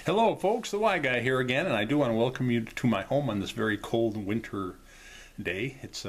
Hello folks, the Y Guy here again, and I do want to welcome you to my home on this very cold winter day. It's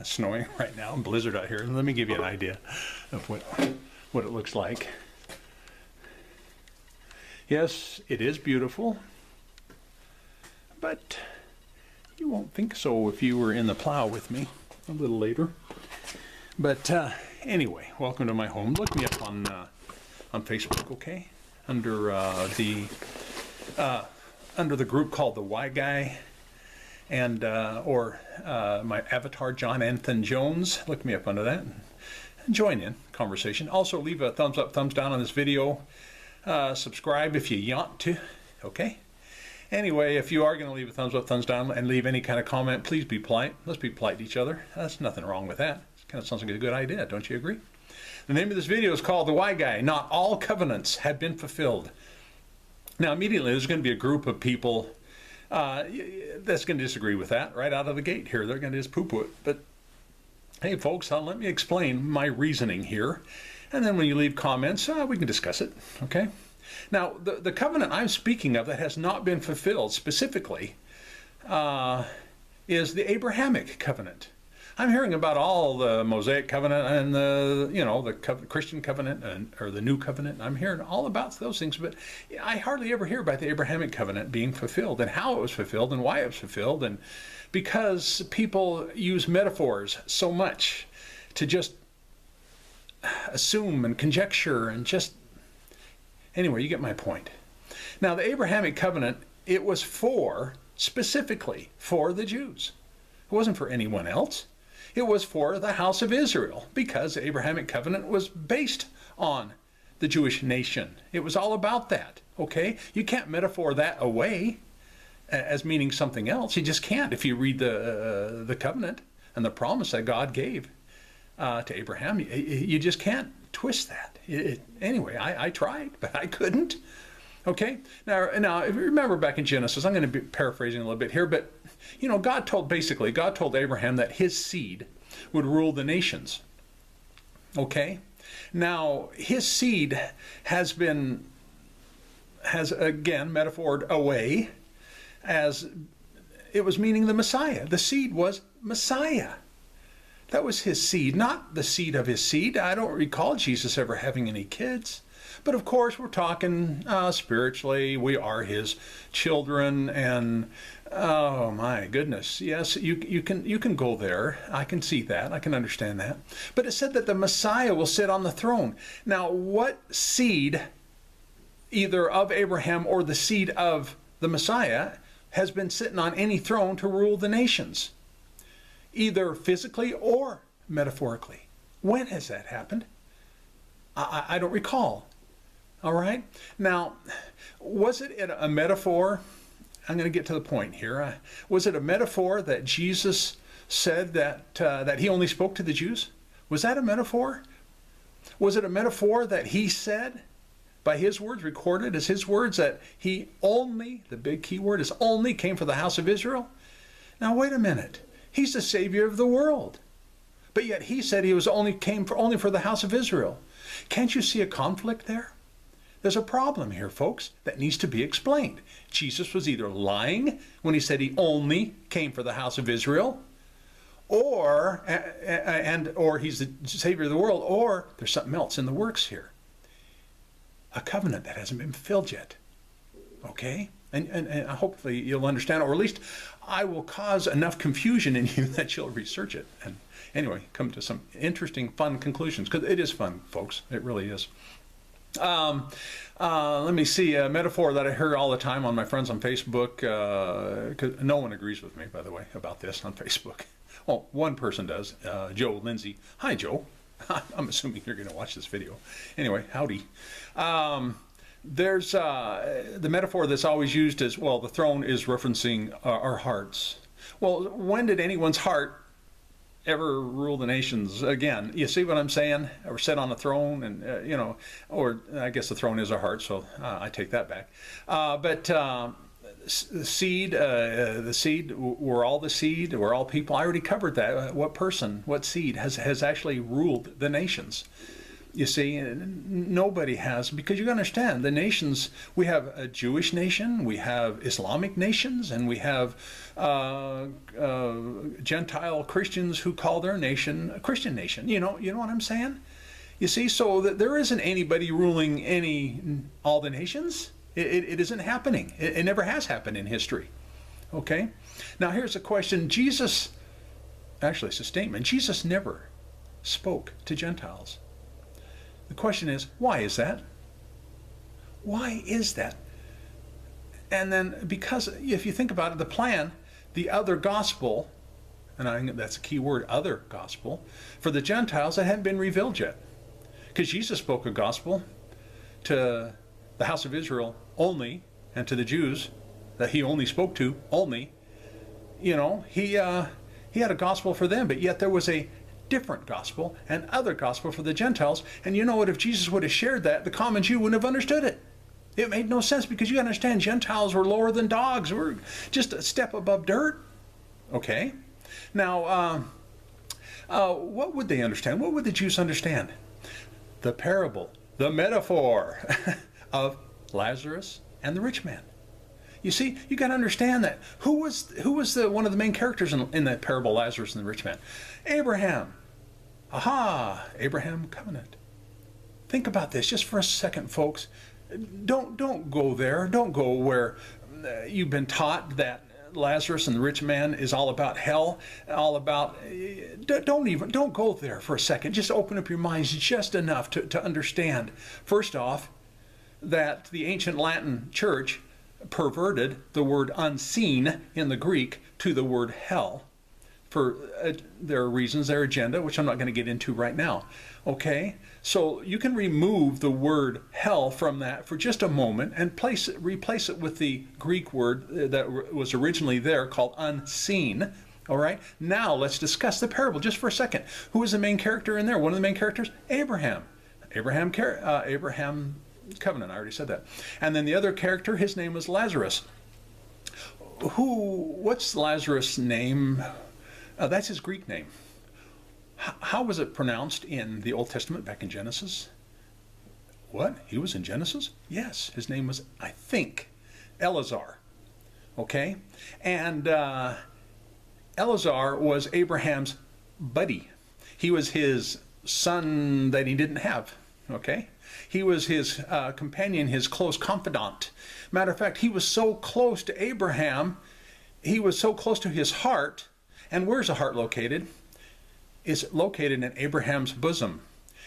snowing right now, and blizzard out here. Let me give you an idea of what it looks like. Yes, it is beautiful, but you won't think so if you were in the plow with me a little later. But anyway, welcome to my home. Look me up on Facebook, okay? Under the group called the Y Guy, and or my avatar John Anthony Jones. Look me up under that and join in conversation. Also, leave a thumbs up, thumbs down on this video. Subscribe if you want to. Okay. Anyway, if you are going to leave a thumbs up, thumbs down, and leave any kind of comment, please be polite. Let's be polite to each other. There's nothing wrong with that. It kind of sounds like a good idea, don't you agree? The name of this video is called The Y Guy. Not all covenants have been fulfilled. Now, immediately, there's going to be a group of people that's going to disagree with that right out of the gate here. They're going to just poo-poo it. But, hey, folks, let me explain my reasoning here. And then when you leave comments, we can discuss it, okay? Now, the covenant I'm speaking of that has not been fulfilled specifically is the Abrahamic covenant. I'm hearing about all the Mosaic covenant and the Christian covenant or the new covenant. I'm hearing all about those things, but I hardly ever hear about the Abrahamic covenant being fulfilled and how it was fulfilled and why it was fulfilled. And because people use metaphors so much to just assume and conjecture and just, anyway, you get my point. Now, the Abrahamic covenant, it was specifically for the Jews. It wasn't for anyone else. It was for the house of Israel because the Abrahamic covenant was based on the Jewish nation. It was all about that, okay? You can't metaphor that away as meaning something else. You just can't if you read the covenant and the promise that God gave to Abraham. You just can't twist that. Anyway, I tried, but I couldn't. Okay? Now, if you remember back in Genesis, I'm going to be paraphrasing a little bit here, but God told Abraham that his seed would rule the nations. Okay? Now, his seed has again metaphored away as it was meaning the Messiah. The seed was Messiah. That was his seed, not the seed of his seed. I don't recall Jesus ever having any kids. But of course, we're talking spiritually. We are his children, and oh my goodness, yes, you can go there. I can see that. I can understand that. But it said that the Messiah will sit on the throne. Now, what seed, either of Abraham or the seed of the Messiah, has been sitting on any throne to rule the nations, either physically or metaphorically? When has that happened? I don't recall. All right. Now, was it a metaphor? I'm going to get to the point here. Was it a metaphor that Jesus said that he only spoke to the Jews? Was that a metaphor? Was it a metaphor that he said, by his words, recorded as his words, that he only, the big key word is only, came for the house of Israel? Now, wait a minute. He's the Savior of the world. But yet he said he came only for the house of Israel. Can't you see a conflict there? There's a problem here, folks, that needs to be explained. Jesus was either lying when he said he only came for the house of Israel, or he's the Savior of the world, or there's something else in the works here. A covenant that hasn't been fulfilled yet. Okay? And hopefully you'll understand, or at least I will cause enough confusion in you that you'll research it. And anyway, come to some interesting, fun conclusions, because it is fun, folks. It really is. Let me see, a metaphor that I hear all the time on my friends on Facebook, because no one agrees with me, by the way, about this on Facebook. Well, one person does, Joe Lindsay. Hi, Joe. I'm assuming you're going to watch this video. Anyway, howdy. There's the metaphor that's always used as, well, the throne is referencing our hearts. Well, when did anyone's heart ever rule the nations again? You see what I'm saying? Or sit on a throne, and or I guess the throne is our heart, so I take that back. But the seed, we're all the seed, we're all people. I already covered that. What person, what seed has actually ruled the nations? You see, nobody has, because you understand the nations. We have a Jewish nation, we have Islamic nations, and we have Gentile Christians who call their nation a Christian nation. You know what I'm saying? You see, so that there isn't anybody ruling all the nations. It isn't happening. It never has happened in history. Okay? Now here's a question. Actually it's a statement. Jesus never spoke to Gentiles. The question is, why is that? Why is that? And then, because if you think about it, the plan, the other gospel, and I think that's a key word, other gospel, for the Gentiles that hadn't been revealed yet. Because Jesus spoke a gospel to the house of Israel only, and to the Jews that he only spoke to only. He had a gospel for them, but yet there was a different gospel and other gospel for the Gentiles. And you know what? If Jesus would have shared that, the common Jew wouldn't have understood it. It made no sense, because you understand Gentiles were lower than dogs. We're just a step above dirt. Okay? Now, what would they understand? What would the Jews understand? The parable, the metaphor of Lazarus and the rich man. You see, you got to understand that. Who was one of the main characters in that parable, Lazarus and the rich man? Abraham. Aha, Abraham covenant. Think about this just for a second, folks. Don't go there. Don't go where you've been taught that Lazarus and the rich man is all about hell, all about. Don't go there for a second. Just open up your minds just enough to understand. First off, that the ancient Latin church perverted the word unseen in the Greek to the word hell for their reasons, their agenda, which I'm not going to get into right now. Okay? So you can remove the word hell from that for just a moment and replace it with the Greek word that was originally there called unseen. All right? Now let's discuss the parable just for a second. Who is the main character in there? One of the main characters? Abraham. Abraham covenant, I already said that. And then the other character, his name was Lazarus. What's Lazarus' name? That's his Greek name. How was it pronounced in the Old Testament back in Genesis? What? He was in Genesis? Yes, his name was, I think, Eleazar. Okay? And Eleazar was Abraham's buddy. He was his son that he didn't have. Okay? He was his companion, his close confidant. Matter of fact, he was so close to Abraham, he was so close to his heart. And where's the heart located? It's located in Abraham's bosom.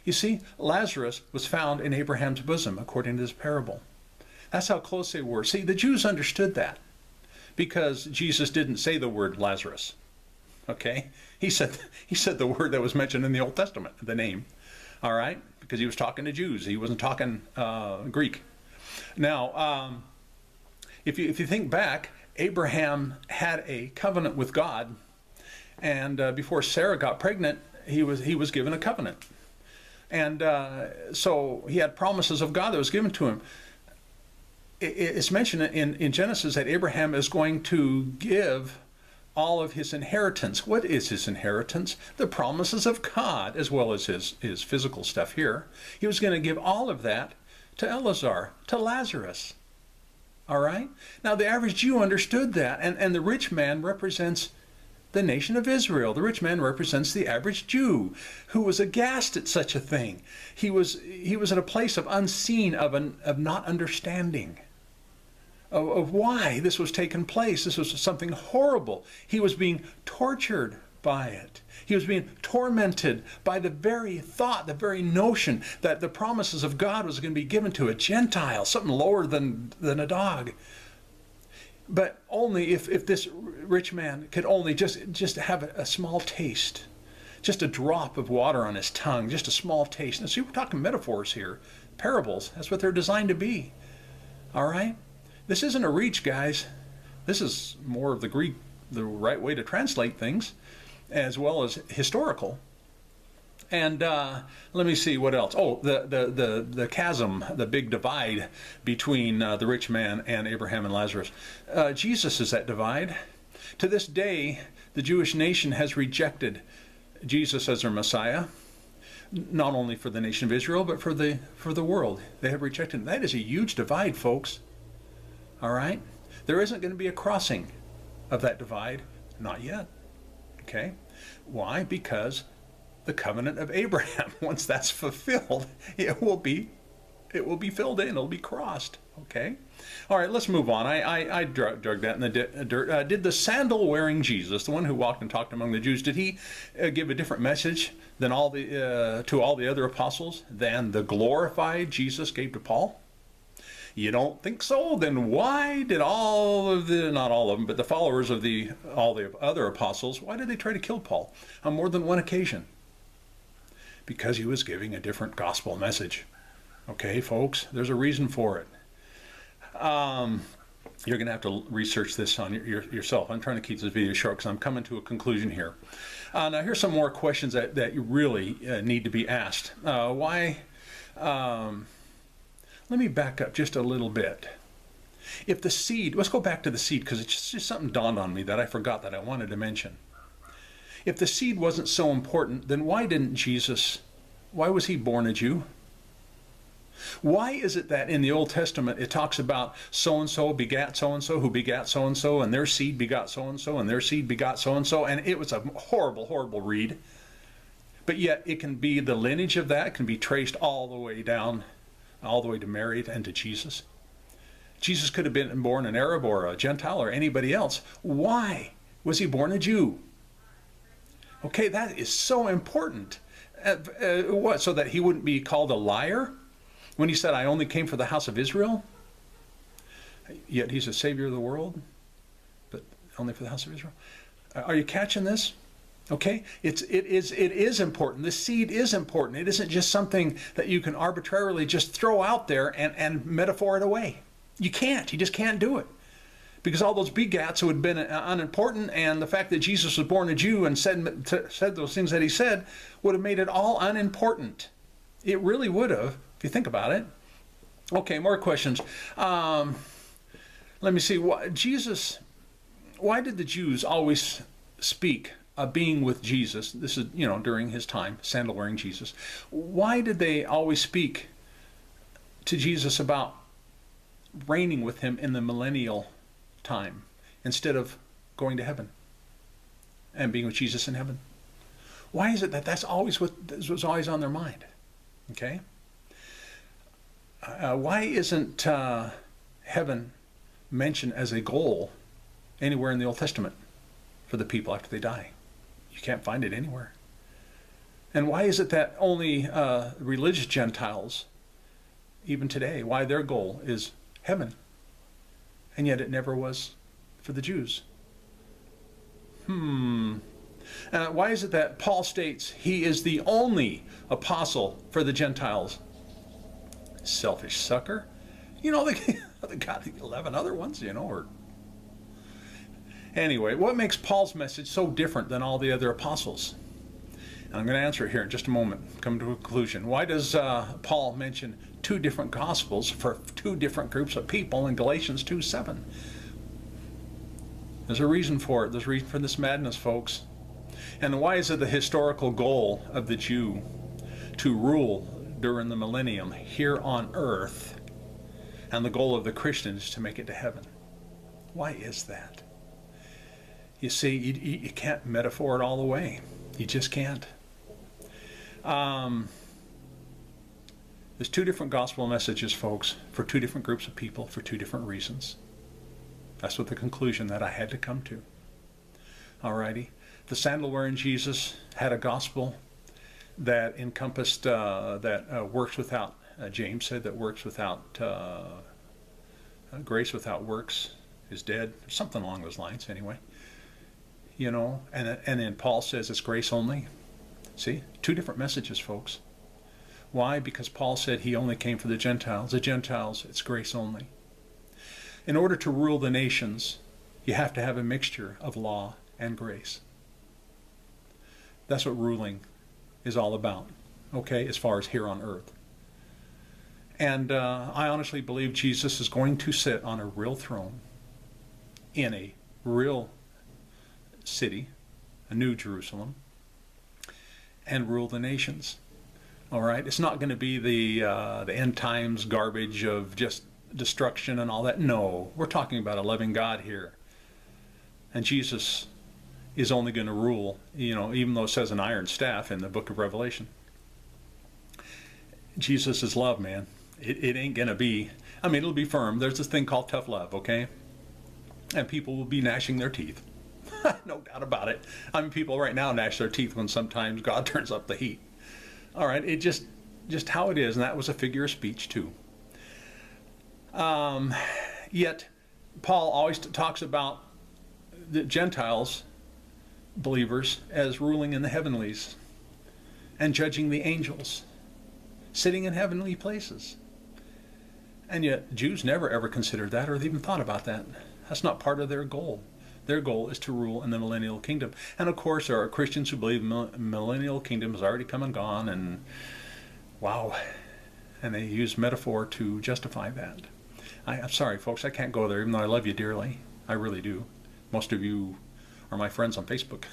You see, Lazarus was found in Abraham's bosom, according to this parable. That's how close they were. See, the Jews understood that, because Jesus didn't say the word Lazarus. Okay? He said the word that was mentioned in the Old Testament, the name. All right? Because he was talking to Jews. He wasn't talking Greek. Now, if you think back, Abraham had a covenant with God, and before Sarah got pregnant, he was given a covenant. And so he had promises of God that was given to him. It's mentioned in Genesis that Abraham is going to give all of his inheritance. What is his inheritance? The promises of God, as well as his physical stuff here. He was going to give all of that to Eleazar, to Lazarus. All right? Now, the average Jew understood that, and the rich man represents the nation of Israel. The rich man represents the average Jew who was aghast at such a thing. He was in a place of unseen, of not understanding of why this was taking place. This was something horrible. He was being tortured by it. He was being tormented by the very thought, the very notion that the promises of God was going to be given to a Gentile, something lower than a dog. But only if this rich man could only just have a small taste, just a drop of water on his tongue, just a small taste. And see, we're talking metaphors here, parables. That's what they're designed to be. All right? This isn't a reach, guys. This is more of the Greek, the right way to translate things, as well as historical. And let me see what else. Oh, the chasm, the big divide between the rich man and Abraham and Lazarus. Jesus is that divide. To this day, the Jewish nation has rejected Jesus as their Messiah. not only for the nation of Israel, but for the world. They have rejected him. That is a huge divide, folks. All right? There isn't going to be a crossing of that divide. Not yet. Okay? Why? Because the covenant of Abraham, once that's fulfilled, it will be filled in. It'll be crossed. Okay? All right, let's move on. I drug that in the dirt. Did the sandal-wearing Jesus, the one who walked and talked among the Jews, did he give a different message than to all the other apostles than the glorified Jesus gave to Paul? You don't think so? Then why did not all of them, but the followers of all the other apostles, why did they try to kill Paul on more than one occasion? Because he was giving a different gospel message. Okay, folks, there's a reason for it. You're going to have to research this on yourself. I'm trying to keep this video short because I'm coming to a conclusion here. Now, here's some more questions that you really need to be asked. Why? Let me back up just a little bit. If the seed, let's go back to the seed because it's just something dawned on me that I forgot that I wanted to mention. If the seed wasn't so important, then why was he born a Jew? Why is it that in the Old Testament it talks about so-and-so begat so-and-so who begat so-and-so and their seed begot so-and-so and their seed begot so-and-so, and it was a horrible, horrible read. But yet it can be the lineage of that can be traced all the way down, all the way to Mary and to Jesus. Jesus could have been born an Arab or a Gentile or anybody else. Why was he born a Jew? Okay, that is so important. What, so that he wouldn't be called a liar? When he said, I only came for the house of Israel, yet he's a savior of the world, but only for the house of Israel. Are you catching this? Okay, it is important. The seed is important. It isn't just something that you can arbitrarily just throw out there and metaphor it away. You can't. You just can't do it. Because all those begats would have been unimportant, and the fact that Jesus was born a Jew and said those things that he said would have made it all unimportant. It really would have. If you think about it. Okay, more questions. Let me see. Why did the Jews always speak of being with Jesus? This is, during his time, sandal-wearing Jesus. Why did they always speak to Jesus about reigning with him in the millennial time instead of going to heaven and being with Jesus in heaven? Why is it that that's always what was always on their mind? Okay? Why isn't heaven mentioned as a goal anywhere in the Old Testament for the people after they die? You can't find it anywhere. And why is it that only religious Gentiles, even today, why their goal is heaven? And yet it never was for the Jews. Why is it that Paul states he is the only apostle for the Gentiles? Selfish sucker. They got 11 other ones, or... Anyway, what makes Paul's message so different than all the other apostles? And I'm going to answer it here in just a moment, come to a conclusion. Why does Paul mention two different gospels for two different groups of people in Galatians 2:7? There's a reason for it. There's a reason for this madness, folks. And why is it the historical goal of the Jew to rule during the millennium here on earth, and the goal of the Christian is to make it to heaven? Why is that? You see, you can't metaphor it all away. You just can't. There's two different gospel messages, folks, for two different groups of people for two different reasons. That's what the conclusion that I had to come to. Alrighty. The sandal-wearing Jesus had a gospel that encompassed, works without, James said that works without, grace without works is dead, something along those lines anyway. And then Paul says it's grace only. See, two different messages, folks. Why? Because Paul said he only came for the Gentiles. The Gentiles, it's grace only. In order to rule the nations, you have to have a mixture of law and grace. That's what ruling is all about, okay, as far as here on earth. And I honestly believe Jesus is going to sit on a real throne in a real city, a new Jerusalem, and rule the nations. All right, it's not going to be the end times garbage of just destruction and all that. No, we're talking about a loving God here, and Jesus is only going to rule. Even though it says an iron staff in the book of Revelation, Jesus is love, man. It ain't going to be. I mean, it'll be firm. There's this thing called tough love, okay? And people will be gnashing their teeth. No doubt about it. I mean, people right now gnash their teeth when sometimes God turns up the heat. All right, it just how it is, and that was a figure of speech too. Yet, Paul always talks about the Gentiles, believers, as ruling in the heavenlies and judging the angels, sitting in heavenly places. And yet, Jews never ever considered that or even thought about that. That's not part of their goal. Their goal is to rule in the millennial kingdom. And of course, there are Christians who believe millennial kingdom has already come and gone, and wow. And they use metaphor to justify that. I'm sorry, folks, I can't go there, even though I love you dearly. I really do. Most of you are my friends on Facebook.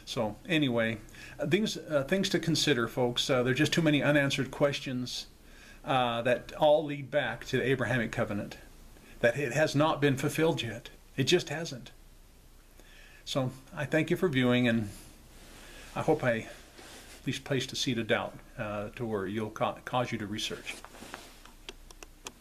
So anyway, things to consider, folks. There are just too many unanswered questions that all lead back to the Abrahamic covenant, that it has not been fulfilled yet. It just hasn't. So I thank you for viewing, and I hope I at least placed a seed of doubt to where you'll cause you to research.